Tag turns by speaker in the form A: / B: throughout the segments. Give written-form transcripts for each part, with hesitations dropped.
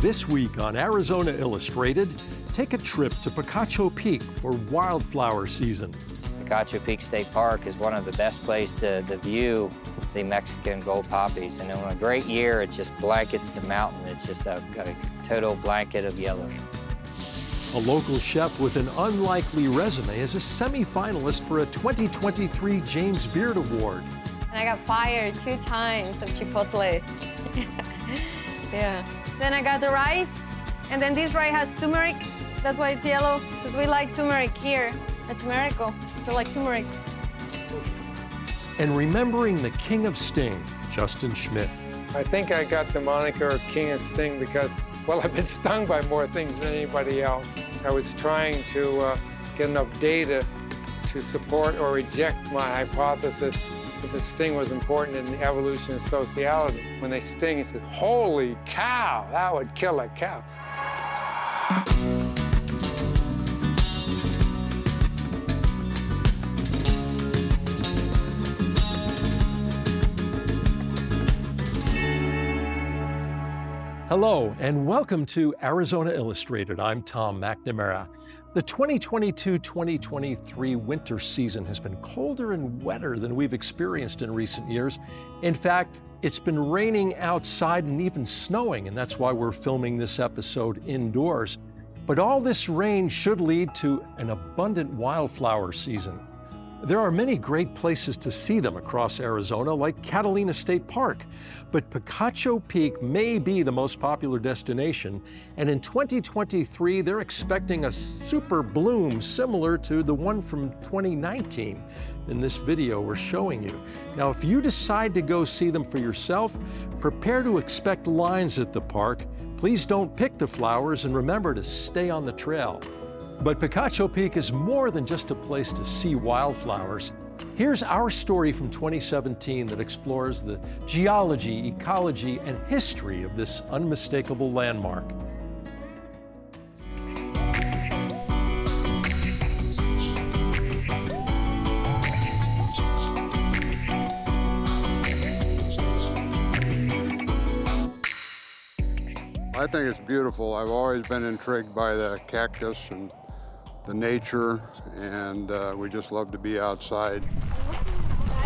A: This week on Arizona Illustrated, take a trip to Picacho Peak for wildflower season.
B: Picacho Peak State Park is one of the best places to view the Mexican gold poppies. And on a great year, it just blankets the mountain. It's just a total blanket of yellow.
A: A local chef with an unlikely resume is a semi-finalist for a 2023 James Beard Award.
C: And I got fired 2 times of Chipotle. Yeah. Then I got the rice, and then this rice has turmeric. That's why it's yellow, because we like turmeric here at Tumerico. We like turmeric.
A: And remembering the King of Sting, Justin Schmidt.
D: I think I got the moniker King of Sting because, well, I've been stung by more things than anybody else. I was trying to get enough data to support or reject my hypothesis that the sting was important in the evolution of sociality. When they sting, he said, "Holy cow, that would kill a cow."
A: Hello, and welcome to Arizona Illustrated. I'm Tom McNamara. The 2022-2023 winter season has been colder and wetter than we've experienced in recent years. In fact, it's been raining outside and even snowing, and that's why we're filming this episode indoors. But all this rain should lead to an abundant wildflower season. There are many great places to see them across Arizona, like Catalina State Park, but Picacho Peak may be the most popular destination, and in 2023, they're expecting a super bloom similar to the one from 2019 in this video we're showing you. Now, if you decide to go see them for yourself, prepare to expect lines at the park. Please don't pick the flowers, and remember to stay on the trail. But Picacho Peak is more than just a place to see wildflowers. Here's our story from 2017 that explores the geology, ecology, and history of this unmistakable landmark.
E: I think it's beautiful. I've always been intrigued by the cactus and the nature, and we just love to be outside.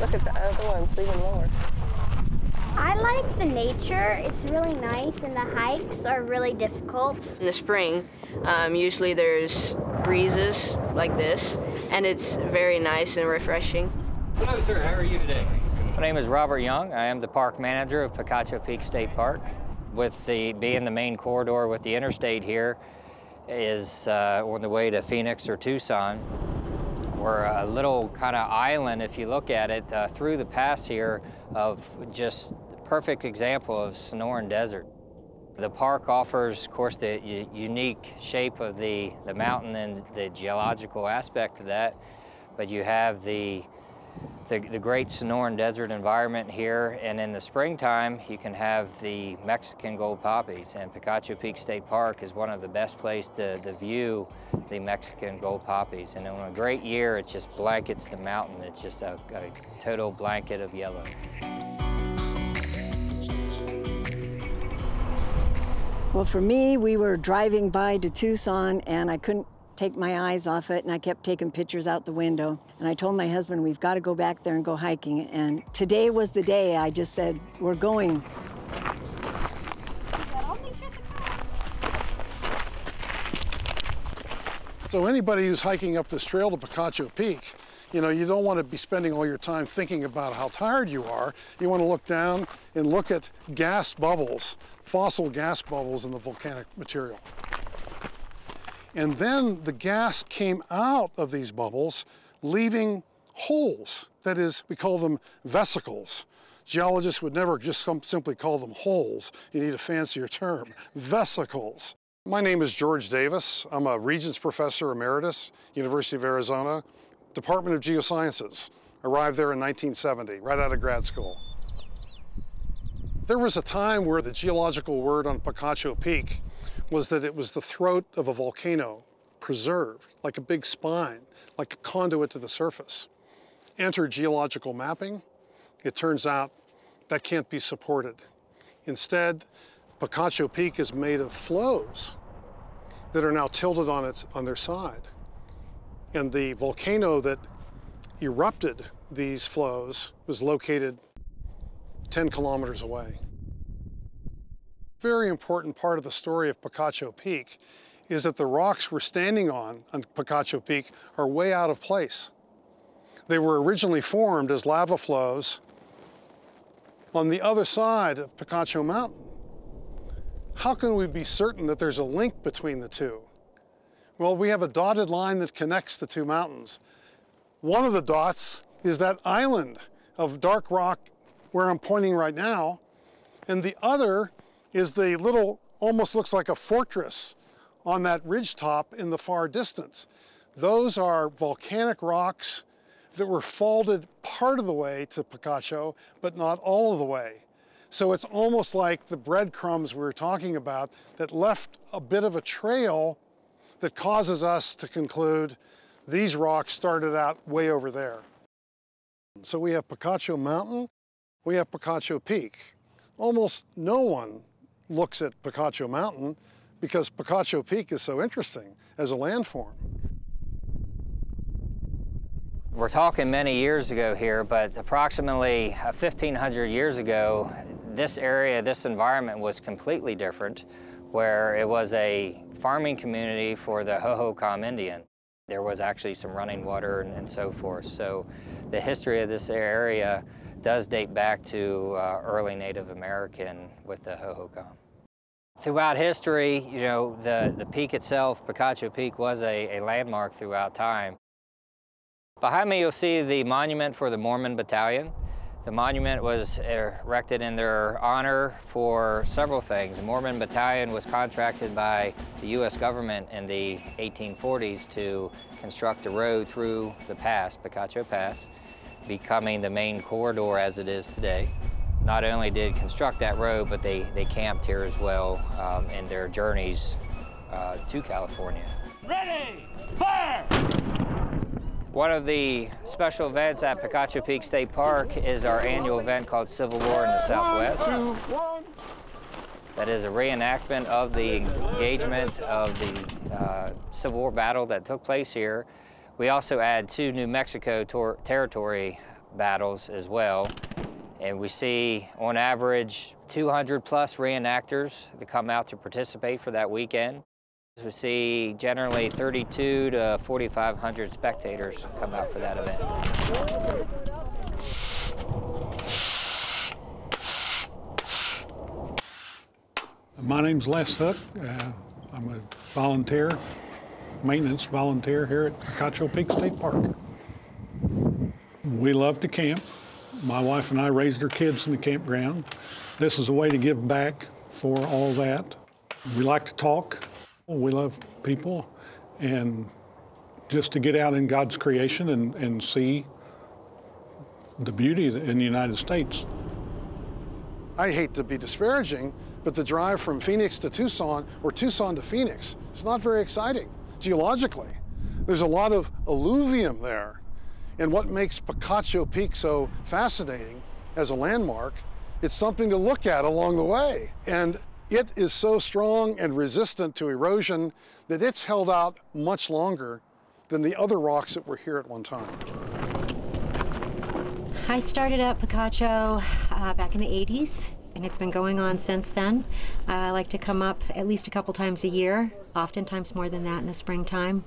C: Look at the other ones, even lower.
F: I like the nature. It's really nice, and the hikes are really difficult.
G: In the spring, usually there's breezes like this, and it's very nice and refreshing.
B: Hello, sir. How are you today? My name is Robert Young. I am the park manager of Picacho Peak State Park. With being the main corridor with the interstate here, is on the way to Phoenix or Tucson. We're a little kind of island, if you look at it, through the pass here of just perfect example of Sonoran desert. The park offers, of course, the unique shape of the mountain and the geological aspect of that, but you have the great Sonoran desert environment here, and in the springtime you can have the Mexican gold poppies, and Picacho Peak State Park is one of the best places to view the Mexican gold poppies. And on a great year, it just blankets the mountain. It's just a total blanket of yellow.
H: Well, for me, we were driving by to Tucson, and I couldn't take my eyes off it, and I kept taking pictures out the window. And I told my husband, we've got to go back there and go hiking. And today was the day I just said, we're going.
I: So anybody who's hiking up this trail to Picacho Peak, you know, you don't want to be spending all your time thinking about how tired you are. You want to look down and look at gas bubbles, fossil gas bubbles in the volcanic material. And then the gas came out of these bubbles, leaving holes. That is, we call them vesicles. Geologists would never just simply call them holes. You need a fancier term, vesicles. My name is George Davis. I'm a Regents Professor Emeritus, University of Arizona, Department of Geosciences. Arrived there in 1970, right out of grad school. There was a time where the geological word on Picacho Peak was that it was the throat of a volcano, preserved, like a big spine, like a conduit to the surface. Enter geological mapping. It turns out that can't be supported. Instead, Picacho Peak is made of flows that are now tilted on their side. And the volcano that erupted these flows was located 10 kilometers away. Very important part of the story of Picacho Peak is that the rocks we're standing on Picacho Peak are way out of place. They were originally formed as lava flows on the other side of Picacho Mountain. How can we be certain that there's a link between the two? Well, we have a dotted line that connects the two mountains. One of the dots is that island of dark rock where I'm pointing right now, and the other is the little, almost looks like a fortress on that ridgetop in the far distance. Those are volcanic rocks that were faulted part of the way to Picacho, but not all of the way. So it's almost like the breadcrumbs we were talking about that left a bit of a trail that causes us to conclude these rocks started out way over there. So we have Picacho Mountain, we have Picacho Peak. Almost no one looks at Picacho Mountain because Picacho Peak is so interesting as a landform.
B: We're talking many years ago here, but approximately 1,500 years ago, this area, this environment was completely different, where it was a farming community for the Hohokam Indian. There was actually some running water and so forth. So the history of this area does date back to early Native American with the Hohokam. Throughout history, you know, the peak itself, Picacho Peak, was a landmark throughout time. Behind me, you'll see the monument for the Mormon Battalion. The monument was erected in their honor for several things. The Mormon Battalion was contracted by the U.S. government in the 1840s to construct a road through the pass, Picacho Pass, becoming the main corridor as it is today. Not only did construct that road, but they camped here as well in their journeys to California.
J: Ready, fire!
B: One of the special events at Picacho Peak State Park is our annual event called Civil War in the Southwest. That is a reenactment of the engagement of the Civil War battle that took place here. We also add 2 New Mexico territory battles as well. And we see, on average, 200 plus reenactors that come out to participate for that weekend. We see generally 3,200 to 4,500 spectators come out for that event.
K: My name's Les Hook. I'm a volunteer, maintenance volunteer here at Picacho Peak State Park. We love to camp. My wife and I raised our kids in the campground. This is a way to give back for all that. We like to talk. We love people, and just to get out in God's creation and see the beauty in the United States.
I: I hate to be disparaging, but the drive from Phoenix to Tucson or Tucson to Phoenix is not very exciting geologically. There's a lot of alluvium there. And what makes Picacho Peak so fascinating as a landmark, it's something to look at along the way. And it is so strong and resistant to erosion that it's held out much longer than the other rocks that were here at one time.
L: I started at Picacho back in the 80s, and it's been going on since then. I like to come up at least a couple times a year, oftentimes more than that in the springtime.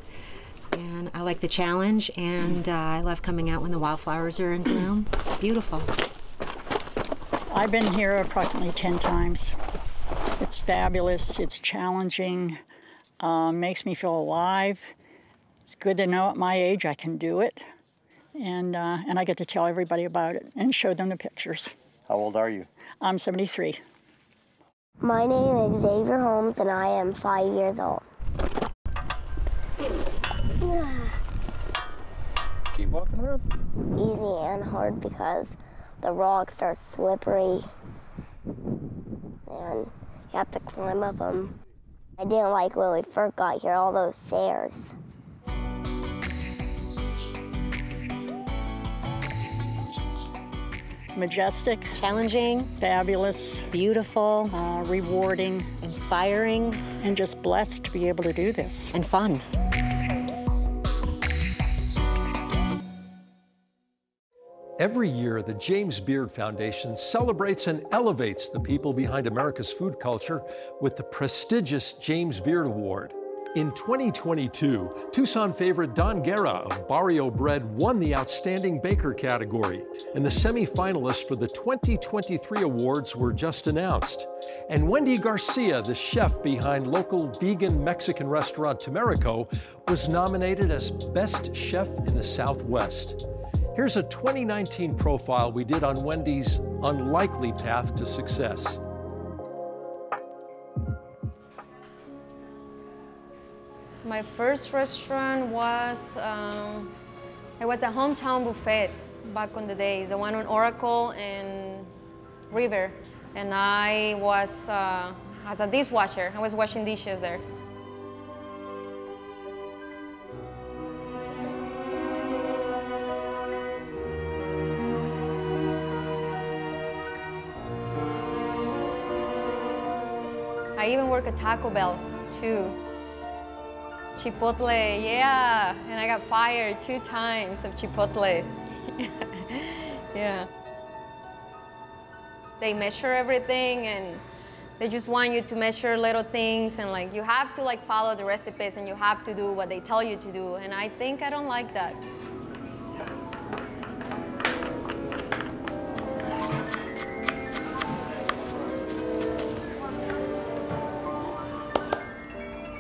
L: And I like the challenge, and I love coming out when the wildflowers are in bloom. Beautiful.
M: I've been here approximately 10 times. It's fabulous, it's challenging, makes me feel alive. It's good to know at my age I can do it, and I get to tell everybody about it and show them the pictures.
N: How old are you?
M: I'm 73.
F: My name is Xavier Holmes, and I am 5 years old.
N: Keep walking around.
F: Easy and hard because the rocks are slippery, and you have to climb up them. I didn't like when we first got here, all those stairs.
M: Majestic.
L: Challenging.
M: Fabulous.
L: Beautiful.
M: Rewarding.
L: Inspiring.
M: And just blessed to be able to do this.
L: And fun.
A: Every year, the James Beard Foundation celebrates and elevates the people behind America's food culture with the prestigious James Beard Award. In 2022, Tucson favorite Don Guerra of Barrio Bread won the Outstanding Baker category, and the semi-finalists for the 2023 awards were just announced. And Wendy Garcia, the chef behind local vegan Mexican restaurant Tumerico, was nominated as Best Chef in the Southwest. Here's a 2019 profile we did on Wendy's unlikely path to success.
C: My first restaurant was, it was a hometown buffet back in the days, the one on Oracle and River. And I was, as a dishwasher, I was washing dishes there. I even work at Taco Bell, too. Chipotle, yeah. And I got fired 2 times of Chipotle. Yeah. They measure everything and they just want you to measure little things and like you have to like follow the recipes and you have to do what they tell you to do. And I think I don't like that.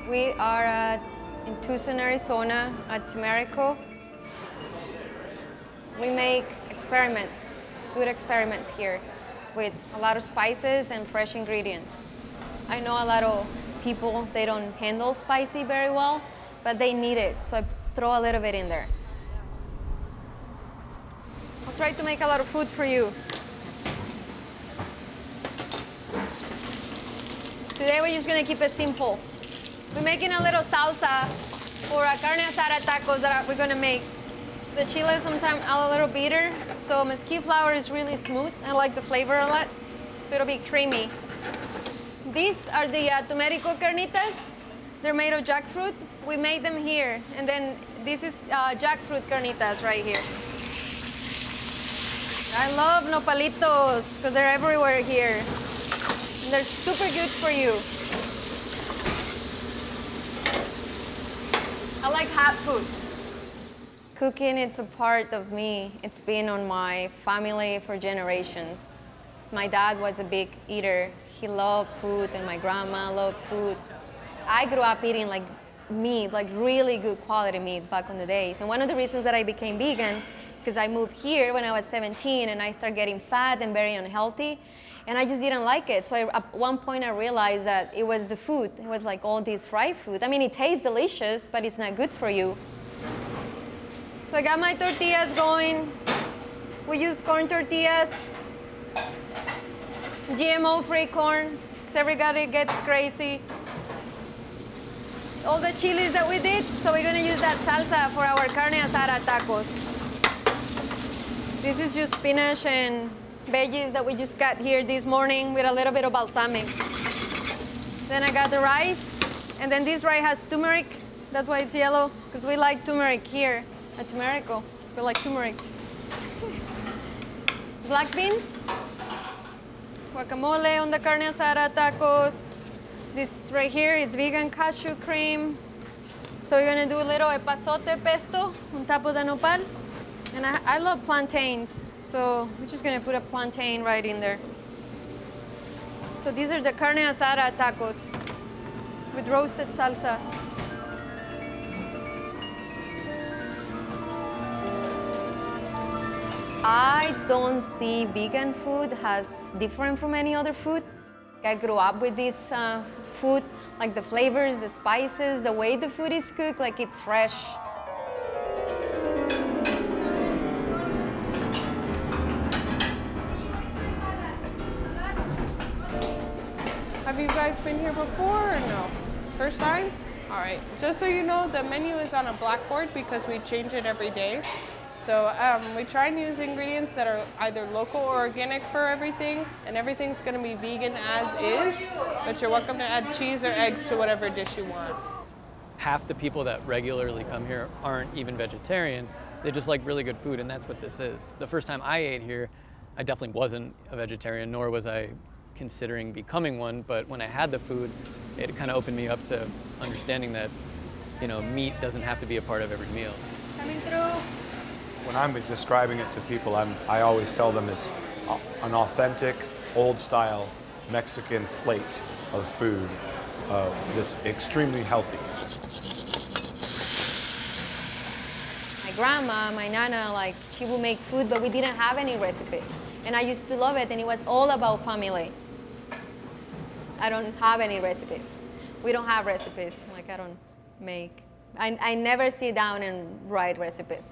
C: We are in Tucson, Arizona, at Tumerico. We make experiments, good experiments here, with a lot of spices and fresh ingredients. I know a lot of people, they don't handle spicy very well, but they need it, so I throw a little bit in there. I'll try to make a lot of food for you. Today we're just gonna keep it simple. We're making a little salsa for a carne asada tacos that we're gonna make. The chile is sometimes a little bitter, so mesquite flour is really smooth. I like the flavor a lot, so it'll be creamy. These are the Tumerico carnitas. They're made of jackfruit. We made them here, and then this is jackfruit carnitas right here. I love nopalitos because they're everywhere here. And they're super good for you. I like hot food. Cooking, it's a part of me. It's been on my family for generations. My dad was a big eater. He loved food, and my grandma loved food. I grew up eating like meat, like really good quality meat back in the days. And one of the reasons that I became vegan, because I moved here when I was 17 and I started getting fat and very unhealthy. And I just didn't like it. So at one point I realized that it was the food. It was like all this fried food. I mean, it tastes delicious, but it's not good for you. So I got my tortillas going. We use corn tortillas, GMO-free corn, because everybody gets crazy. All the chilies that we did, so we're gonna use that salsa for our carne asada tacos. This is just spinach and veggies that we just got here this morning with a little bit of balsamic. Then I got the rice, and then this rice has turmeric. That's why it's yellow, because we like turmeric here at Tumerico. We like turmeric. Black beans, guacamole on the carne asada tacos. This right here is vegan cashew cream. So we're gonna do a little epazote pesto on top of the nopal. And I love plantains, so we're just gonna put a plantain right in there. So these are the carne asada tacos with roasted salsa. I don't see vegan food as different from any other food. I grew up with this food, like the flavors, the spices, the way the food is cooked, like it's fresh.
O: Have you guys been here before or no? First time? All right, just so you know, the menu is on a blackboard because we change it every day. So we try and use ingredients that are either local or organic for everything, and everything's gonna be vegan as is, but you're welcome to add cheese or eggs to whatever dish you want.
P: Half the people that regularly come here aren't even vegetarian. They just like really good food, and that's what this is. The first time I ate here, I definitely wasn't a vegetarian, nor was I considering becoming one, but when I had the food, it kind of opened me up to understanding that, you know, meat doesn't have to be a part of every meal.
C: Coming through.
Q: When I'm describing it to people, I always tell them it's an authentic, old-style Mexican plate of food that's extremely healthy.
C: My grandma, my nana, like, she would make food, but we didn't have any recipes. And I used to love it, and it was all about family. I don't have any recipes. We don't have recipes. Like, I don't make. I never sit down and write recipes.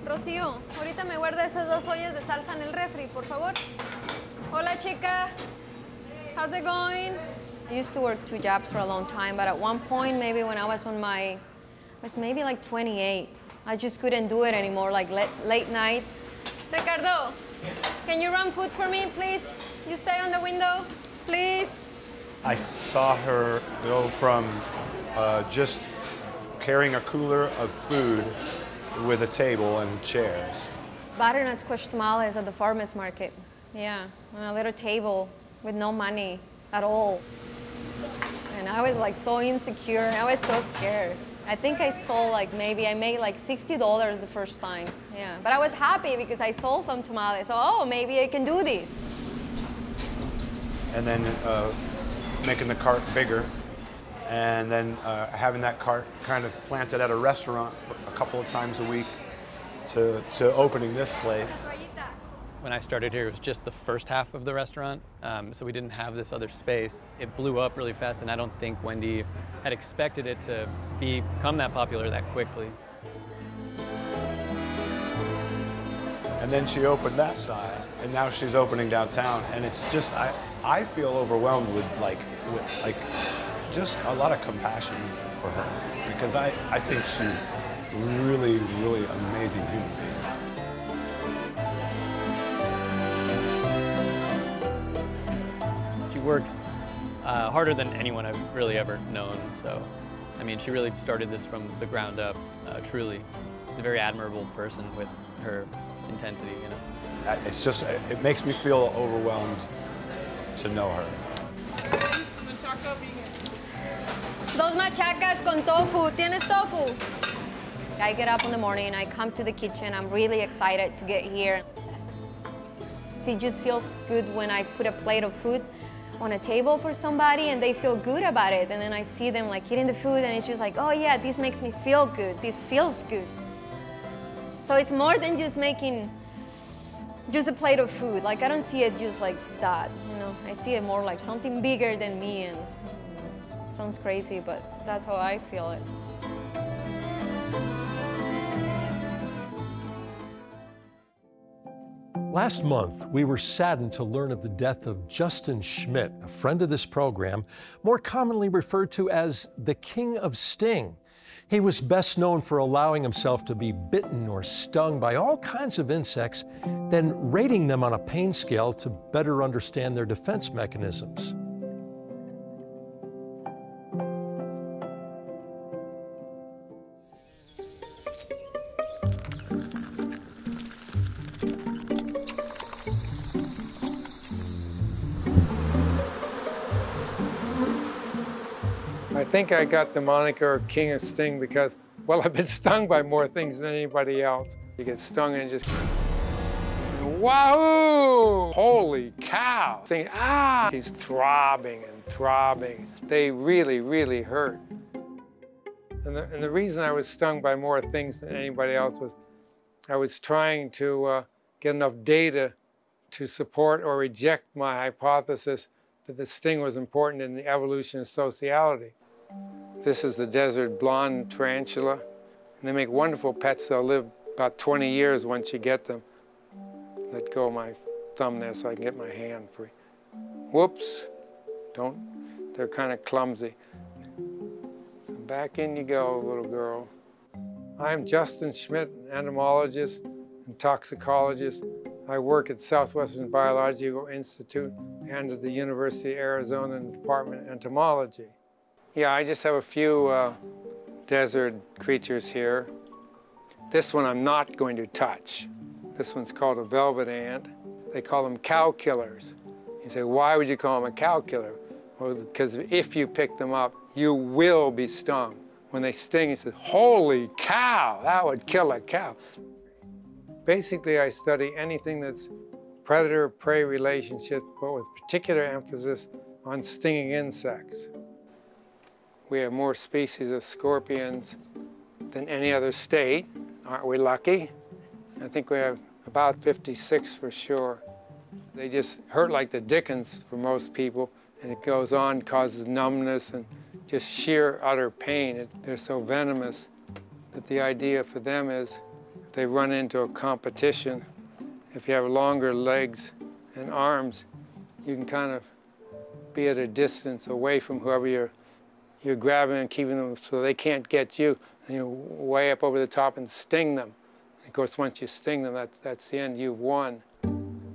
C: Rocío, ahorita me guarda esas 2 ollas de salsa en el refri, por favor. Hola, chica. How's it going? I used to work 2 jobs for a long time, but at one point, maybe when I was maybe like 28, I just couldn't do it anymore, like late nights. Ricardo, can you run food for me, please? You stay on the window, please.
Q: I saw her go from just carrying a cooler of food with a table and chairs.
C: Butternut squash tamales at the farmer's market. Yeah, on a little table with no money at all. And I was like so insecure. I was so scared. I think I sold like I made like $60 the first time. Yeah, but I was happy because I sold some tamales. So, oh, maybe I can do this.
Q: And then making the cart bigger, and then having that cart kind of planted at a restaurant a couple of times a week to opening this place.
P: When I started here, it was just the first half of the restaurant, so we didn't have this other space. It blew up really fast, and I don't think Wendy had expected it to become that popular that quickly.
Q: And then she opened that side, and now she's opening downtown, and it's just, I feel overwhelmed with just a lot of compassion for her, because I think she's really, really amazing human being.
P: She works harder than anyone I've really ever known, so, I mean, she really started this from the ground up, truly. She's a very admirable person with her intensity, you know.
Q: It's just, it makes me feel overwhelmed to know her.
C: Dos machacas con tofu. ¿Tienes tofu? I get up in the morning, I come to the kitchen. I'm really excited to get here. It just feels good when I put a plate of food on a table for somebody and they feel good about it. And then I see them like eating the food and it's just like, oh yeah, this makes me feel good. This feels good. So it's more than just making just a plate of food. Like, I don't see it just like that, you know. I see it more like something bigger than me, and sounds crazy, but that's how I feel it.
A: Last month, we were saddened to learn of the death of Justin Schmidt, a friend of this program, more commonly referred to as the King of Sting. He was best known for allowing himself to be bitten or stung by all kinds of insects, then rating them on a pain scale to better understand their defense mechanisms.
D: I think I got the moniker King of Sting because, well, I've been stung by more things than anybody else. You get stung and just, wahoo! Holy cow! Thinking, ah! He's throbbing and throbbing. They really, really hurt. And the reason I was stung by more things than anybody else was I was trying to get enough data to support or reject my hypothesis that the sting was important in the evolution of sociality. This is the desert blonde tarantula, and they make wonderful pets. They'll live about 20 years once you get them. Let go of my thumb there so I can get my hand free. Whoops, they're kind of clumsy. So back in you go, little girl. I'm Justin Schmidt, an entomologist and toxicologist. I work at Southwestern Biological Institute and at the University of Arizona in the Department of Entomology. Yeah, I just have a few desert creatures here. This one I'm not going to touch. This one's called a velvet ant. They call them cow killers. You say, why would you call them a cow killer? Well, because if you pick them up, you will be stung. When they sting, you say, holy cow, that would kill a cow. Basically, I study anything that's predator-prey relationship, but with particular emphasis on stinging insects. We have more species of scorpions than any other state. Aren't we lucky? I think we have about 56 for sure. They just hurt like the dickens for most people, and it goes on, causes numbness and just sheer utter pain. They're so venomous that the idea for them is if they run into a competition, if you have longer legs and arms, you can kind of be at a distance away from whoever you're grabbing and keeping them so they can't get you. And you're way up over the top and sting them. Of course, once you sting them, that's the end, you've won.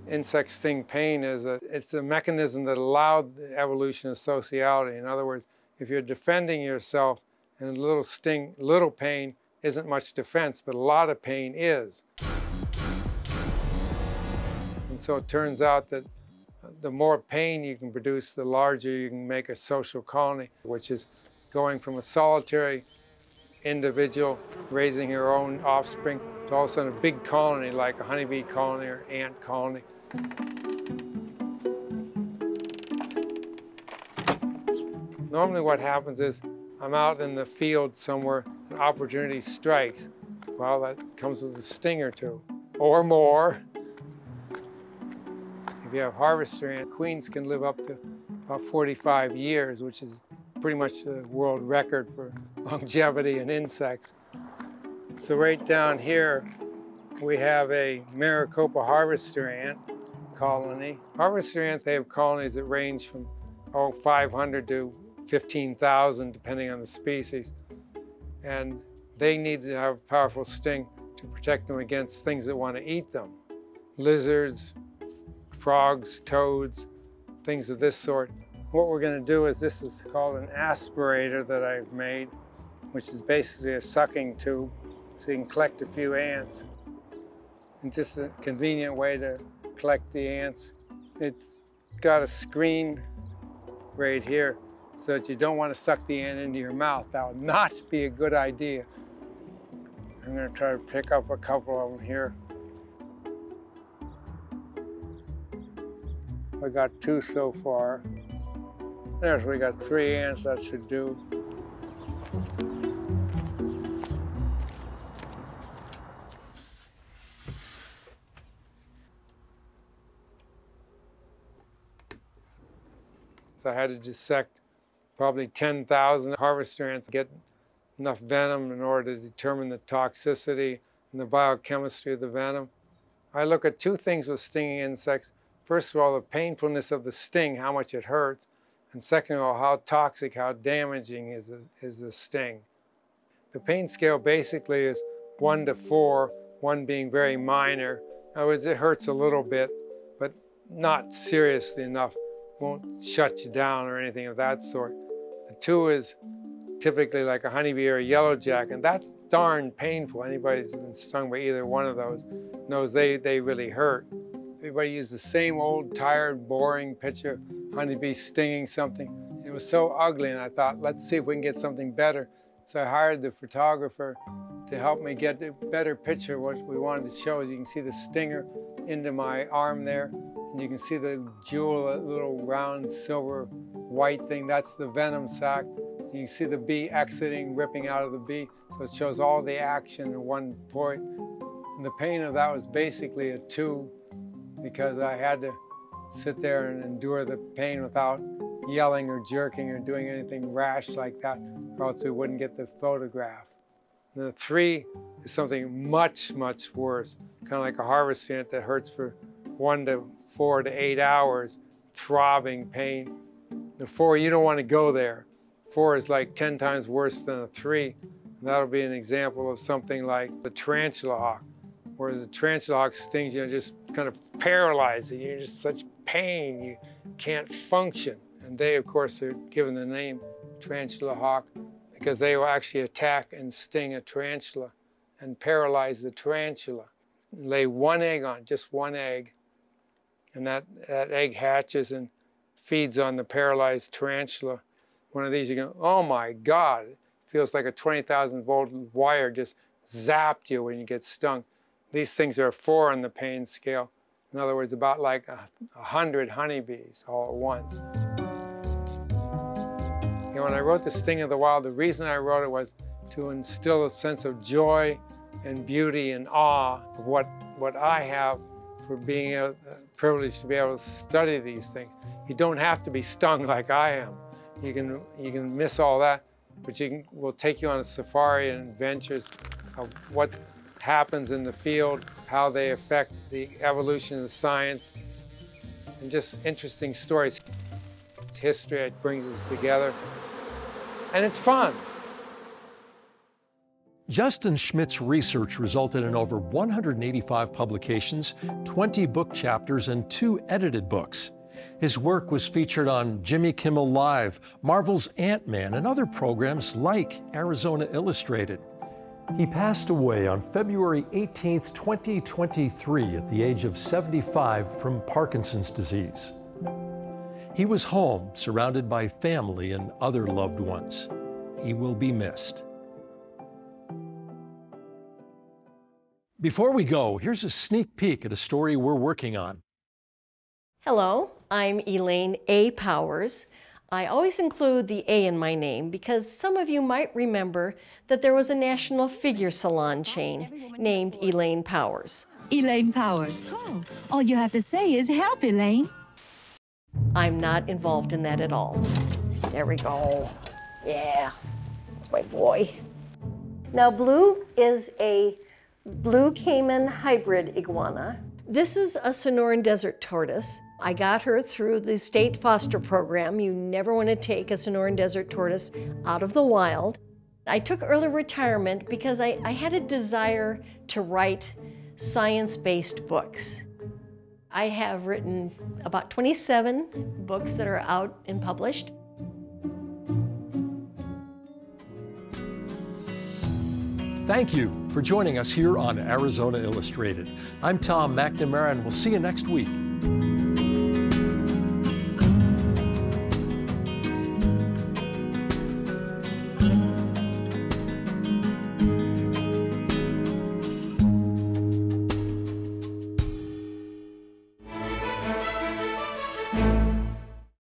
D: Insect sting pain it's a mechanism that allowed the evolution of sociality. In other words, if you're defending yourself and a little sting, little pain isn't much defense, but a lot of pain is. And so it turns out that the more pain you can produce, the larger you can make a social colony, which is going from a solitary individual raising your own offspring to all of a sudden a big colony like a honeybee colony or ant colony. Normally what happens is I'm out in the field somewhere, an opportunity strikes. Well, that comes with a sting or two, or more. If you have harvester ant, queens can live up to about 45 years, which is pretty much the world record for longevity in insects. So right down here, we have a Maricopa harvester ant colony. Harvester ants, they have colonies that range from 500 to 15,000, depending on the species. And they need to have a powerful sting to protect them against things that want to eat them. Lizards, frogs, toads, things of this sort. What we're going to do is, this is called an aspirator that I've made, which is basically a sucking tube, so you can collect a few ants. And just a convenient way to collect the ants. It's got a screen right here so that you don't want to suck the ant into your mouth. That would not be a good idea. I'm going to try to pick up a couple of them here. I got 2 so far. There's, we got 3 ants, that should do. So I had to dissect probably 10,000 harvester ants to get enough venom in order to determine the toxicity and the biochemistry of the venom. I look at 2 things with stinging insects. First of all, the painfulness of the sting, how much it hurts. And second of all, how toxic, how damaging is the sting. The pain scale basically is 1 to 4, 1 being very minor. In other words, it hurts a little bit, but not seriously enough. Won't shut you down or anything of that sort. The 2 is typically like a honeybee or a yellowjacket, and that's darn painful. Anybody who's been stung by either one of those knows they really hurt. Everybody used the same old, tired, boring picture of honeybee stinging something. It was so ugly, and I thought, let's see if we can get something better. So I hired the photographer to help me get a better picture of what we wanted to show. As you can see the stinger into my arm there, and you can see the jewel, that little round silver white thing, that's the venom sac. You can see the bee exiting, ripping out of the bee, so it shows all the action in one point. And the pain of that was basically a 2, because I had to sit there and endure the pain without yelling or jerking or doing anything rash like that, or else we wouldn't get the photograph. And the 3 is something much, much worse, kind of like a harvester ant that hurts for 1 to 4 to 8 hours, throbbing pain. The 4, you don't want to go there. 4 is like 10 times worse than a 3. That'll be an example of something like the tarantula hawk, where the tarantula hawk stings you and just kind of paralyzes you. You're just such pain, you can't function. And they, of course, are given the name tarantula hawk because they will actually attack and sting a tarantula and paralyze the tarantula. Lay one egg on it, just one egg, and that egg hatches and feeds on the paralyzed tarantula. One of these, you go, oh my God, it feels like a 20,000 volt wire just zapped you when you get stung. These things are 4 on the pain scale. In other words, about like 100 honeybees all at once. You know, when I wrote The Sting of the Wild, the reason I wrote it was to instill a sense of joy and beauty and awe of what I have for being privileged to be able to study these things. You don't have to be stung like I am. You can miss all that, but we'll take you on a safari and adventures of what happens in the field, how they affect the evolution of science, and just interesting stories. It's history, it brings us together, and it's fun.
A: Justin Schmidt's research resulted in over 185 publications, 20 book chapters, and 2 edited books. His work was featured on Jimmy Kimmel Live, Marvel's Ant-Man, and other programs like Arizona Illustrated. He passed away on February 18, 2023, at the age of 75 from Parkinson's disease. He was home, surrounded by family and other loved ones. He will be missed. Before we go, here's a sneak peek at a story we're working on.
R: Hello, I'm Elaine A. Powers. I always include the A in my name because some of you might remember that there was a national figure salon chain named Elaine Powers.
S: Elaine Powers. Oh, all you have to say is help, Elaine.
R: I'm not involved in that at all. There we go. Yeah, that's my boy. Now, Blue is a blue caiman hybrid iguana. This is a Sonoran desert tortoise. I got her through the state foster program. You never want to take a Sonoran desert tortoise out of the wild. I took early retirement because I had a desire to write science-based books. I have written about 27 books that are out and published.
A: Thank you for joining us here on Arizona Illustrated. I'm Tom McNamara, and we'll see you next week.